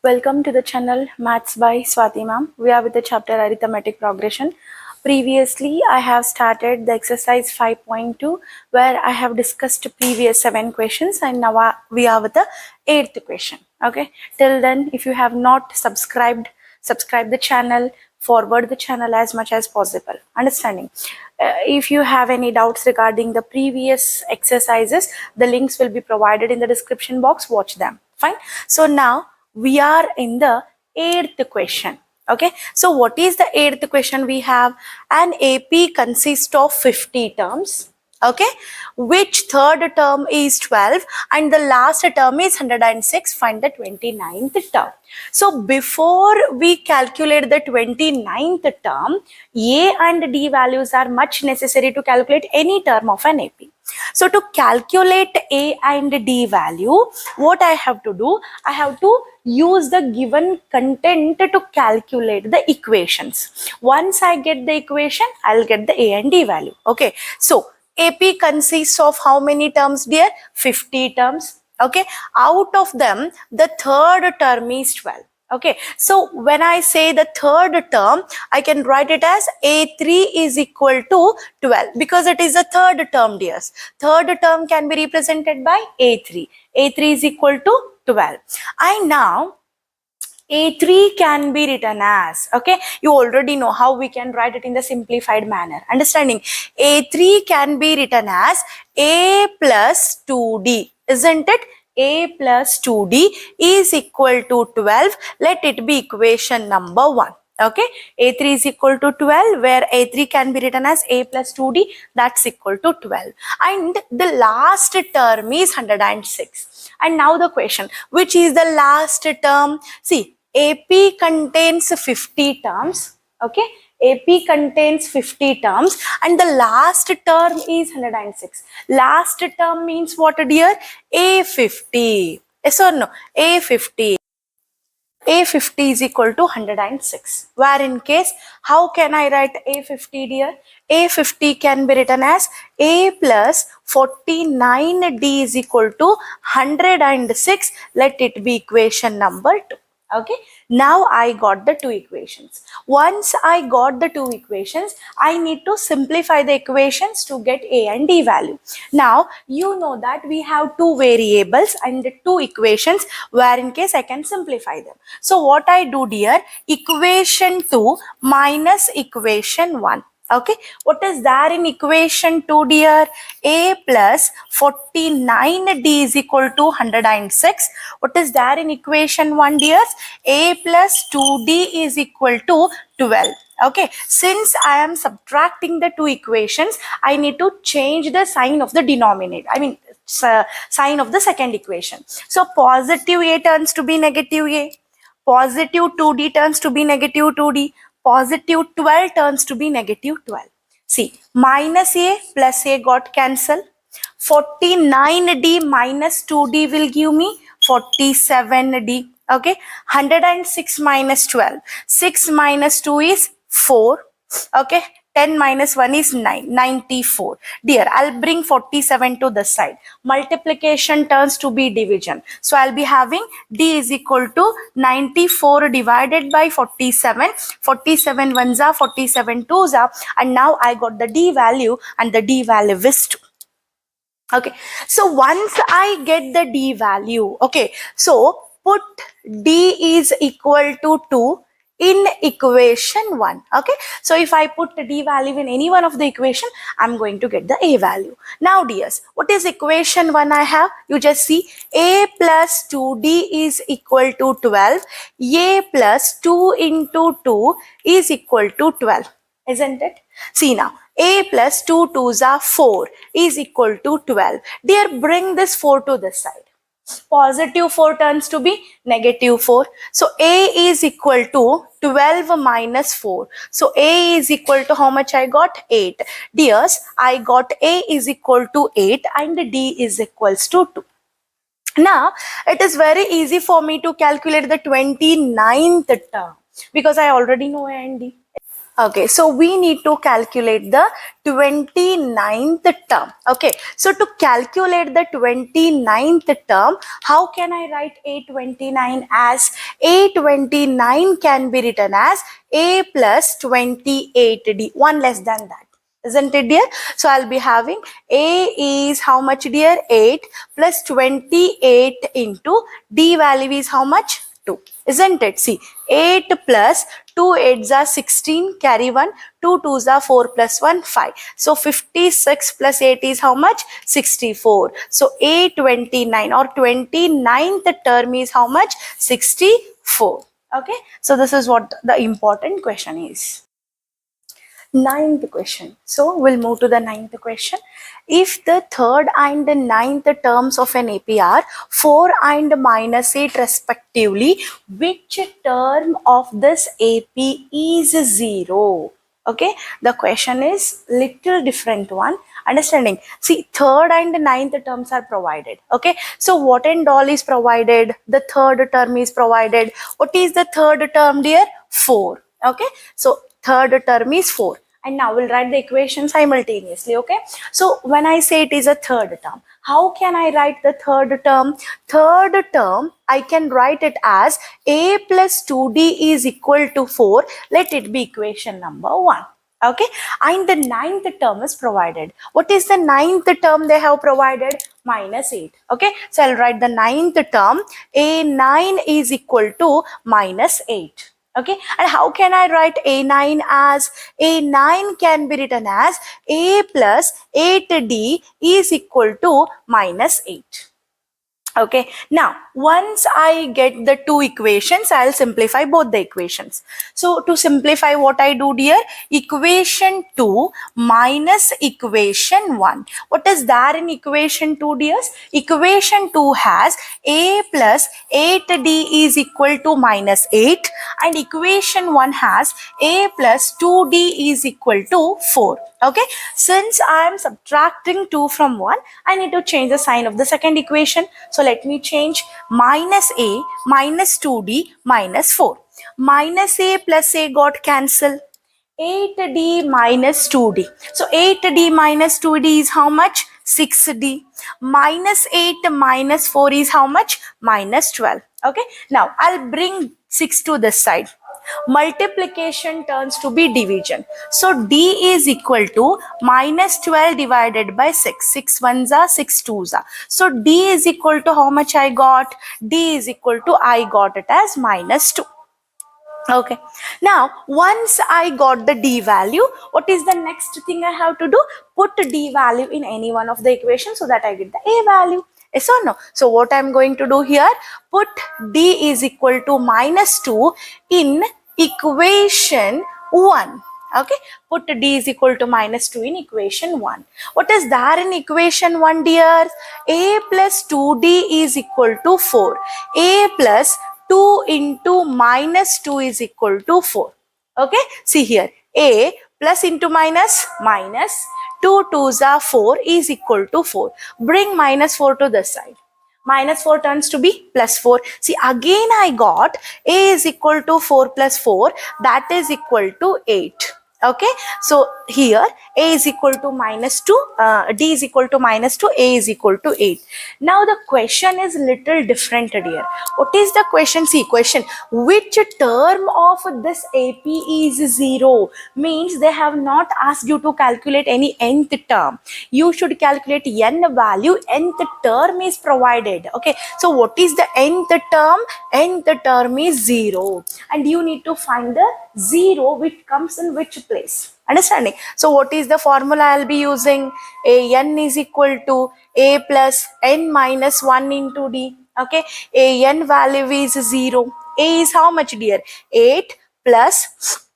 Welcome to the channel Maths by Swati Ma'am. We are with the chapter Arithmetic Progression. Previously, I have started the exercise 5.2 where I have discussed previous 7 questions and now we are with the 8th question. Okay. Till then, if you have not subscribe the channel, forward the channel as much as possible. Understanding? If you have any doubts regarding the previous exercises, the links will be provided in the description box. Watch them. Fine. So now we are in the 8th question. Okay, so what is the 8th question? We have an AP consists of 50 terms. Okay, which third term is 12 and the last term is 106. Find the 29th term. So before we calculate the 29th term, A and D values are much necessary to calculate any term of an AP. So to calculate A and D value, what I have to do? I have to use the given content to calculate the equations. Once I get the equation, I'll get the A and D value. Okay, so AP consists of how many terms, dear? 50 terms. Okay, out of them, the third term is 12. Okay, so when I say the third term, I can write it as A3 is equal to 12 because it is a third term, dears. Third term can be represented by A3. A3 is equal to 12. And now A3 can be written as, okay, you already know how we can write it in the simplified manner. Understanding? A3 can be written as A plus 2D, isn't it? A plus 2D is equal to 12. Let it be equation number 1. Okay, A3 is equal to 12, where A3 can be written as A plus 2D, that's equal to 12. And the last term is 106. And now the question, which is the last term? See, AP contains 50 terms. Okay, AP contains 50 terms and the last term is 106. Last term means what, dear? A50. Yes or no? A50. A50 is equal to 106. Where in case, how can I write A50, dear? A50 can be written as A plus 49D is equal to 106. Let it be equation number 2. Okay, now I got the two equations. Once I got the two equations, I need to simplify the equations to get A and D value. Now you know that we have two variables and two equations where in case I can simplify them. So what I do, dear? Equation 2 minus equation 1. Okay, what is there in equation 2, dear? A plus 49D is equal to 106. What is there in equation 1, dears? A plus 2D is equal to 12. Okay, since I am subtracting the two equations, I need to change the sign of the denominator. I mean, sign of the second equation. So positive A turns to be negative A. Positive 2D turns to be negative 2D. Positive 12 turns to be negative 12. See, minus A plus A got cancelled. 49D minus 2D will give me 47D. Okay, 106 minus 12. 6 minus 2 is 4. Okay, 10 minus 1 is 9, 94. Dear, I'll bring 47 to this side. Multiplication turns to be division. So I'll be having D is equal to 94 divided by 47. 47 ones are, 47 twos are. And now I got the D value and the D value is 2. Okay, so once I get the D value, okay, so put D is equal to 2 in equation 1. Okay, so if I put the D value in any one of the equation, I'm going to get the A value. Now, dears, what is equation 1 I have? You just see A plus 2D is equal to 12. A plus 2 into 2 is equal to 12. Isn't it? See now, A plus 2 twos are 4 is equal to 12. Dear, bring this 4 to this side. Positive 4 turns to be negative 4. So A is equal to 12 minus 4. So A is equal to how much I got? 8. Dears, I got A is equal to 8 and D is equals to 2. Now, it is very easy for me to calculate the 29th term because I already know A and D. Okay, so we need to calculate the 29th term. Okay, so to calculate the 29th term, how can I write A29 as? A29 can be written as A plus 28D, 1 less than that. Isn't it, dear? So I'll be having A is how much, dear? 8 plus 28 into D value is how much? 2. Isn't it? See, 8 plus 2 8s are 16, carry 1, 2 2s are 4 plus 1, 5. So 56 plus 8 is how much? 64. So A29 or 29th term is how much? 64. Okay, so this is what the important question is. Ninth question. So we'll move to the ninth question. If the third and the ninth terms of an AP are 4 and minus 8 respectively, which term of this AP is 0? Okay, the question is little different one. Understanding? See, third and ninth terms are provided. Okay, so what and all is provided? The third term is provided. What is the third term, dear? 4. Okay, so third term is 4. And now we'll write the equation simultaneously. Okay, so when I say it is a third term, how can I write the third term? Third term, I can write it as A plus 2D is equal to 4. Let it be equation number 1. Okay, and the ninth term is provided. What is the ninth term they have provided? Minus 8. Okay, so I'll write the ninth term. A9 is equal to minus 8. Okay, and how can I write A9 as? A9 can be written as A plus 8D is equal to minus 8. Okay, now once I get the two equations, I'll simplify both the equations. So to simplify, what I do, dear? Equation 2 minus equation 1. What is there in equation 2, dears? Equation 2 has A plus 8D is equal to minus 8, and equation 1 has A plus 2D is equal to 4. Okay, since I am subtracting 2 from 1, I need to change the sign of the second equation. So let me change minus A minus 2D minus 4. Minus A plus A got cancelled. 8D minus 2D. So 8D minus 2D is how much? 6D. Minus 8 minus 4 is how much? Minus 12. Okay, now I'll bring 6 to this side. Multiplication turns to be division. So D is equal to minus 12 divided by 6. 6 ones are 6 twos are. So D is equal to how much I got? D is equal to, I got it as minus 2. Okay, now once I got the D value, what is the next thing I have to do? Put D value in any one of the equations so that I get the A value. Yes or no? So what I'm going to do here, put D is equal to minus 2 in equation 1. Okay, put D is equal to minus 2 in equation 1. What is there in equation 1, dear? A plus 2D is equal to 4. A plus 2 into minus 2 is equal to 4. Okay, see here, A plus into minus, minus 2 2s are 4 is equal to 4. Bring minus 4 to this side. Minus 4 turns to be plus 4. See, again I got A is equal to 4 plus 4, that is equal to 8. Okay, so here A is equal to minus 2, D is equal to minus 2, A is equal to 8. Now the question is little different, dear. What is the question? See, question, which term of this AP is 0? Means they have not asked you to calculate any nth term. You should calculate n value, nth term is provided. Okay, so what is the nth term? Nth term is 0, and you need to find the 0 which comes in which place. Understanding? So what is the formula I'll be using? An is equal to A plus n minus 1 into D. Okay, An value is 0. A is how much, dear? 8 plus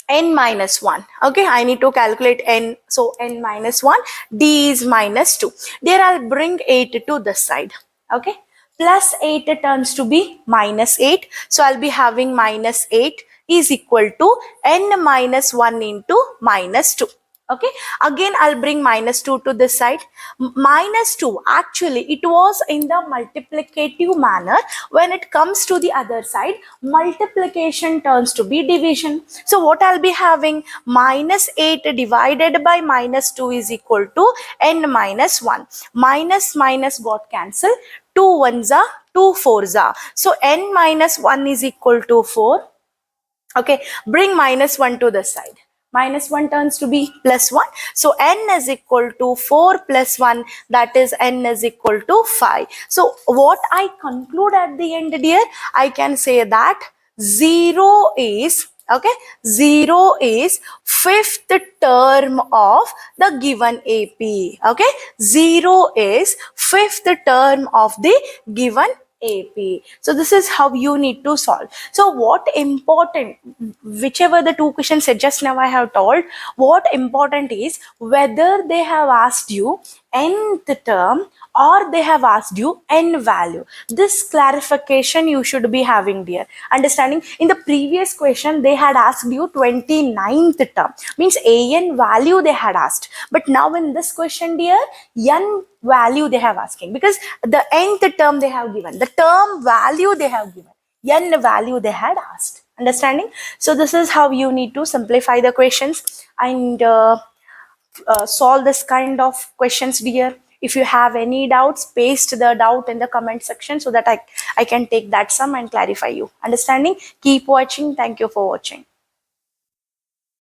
n minus 1. Okay, I need to calculate n. So n minus 1, D is minus 2. There I'll bring 8 to this side. Okay, plus 8 turns to be minus 8. So I'll be having minus 8 is equal to n minus 1 into minus 2. Okay, again I'll bring minus 2 to this side. Minus 2, actually it was in the multiplicative manner. When it comes to the other side, multiplication turns to be division. So what I'll be having, minus 8 divided by minus 2 is equal to n minus 1. Minus minus got cancelled. 2 ones are 2 fours are. So n minus 1 is equal to 4. Okay, bring minus 1 to the side. Minus 1 turns to be plus 1. So n is equal to 4 plus 1, that is n is equal to 5. So what I conclude at the end, dear, I can say that 0 is, okay, 0 is fifth term of the given AP. Okay, 0 is fifth term of the given AP. So this is how you need to solve. So what important, whichever the two questions said just now I have told, what important is whether they have asked you nth term or they have asked you n value. This clarification you should be having, dear. Understanding, in the previous question they had asked you 29th term, means an value they had asked, but now in this question, dear, n value they have asking, because the nth term they have given, the term value they have given, n value they had asked. Understanding? So this is how you need to simplify the questions and solve this kind of questions, dear. If you have any doubts, paste the doubt in the comment section so that I can take that sum and clarify you. Understanding? Keep watching. Thank you for watching.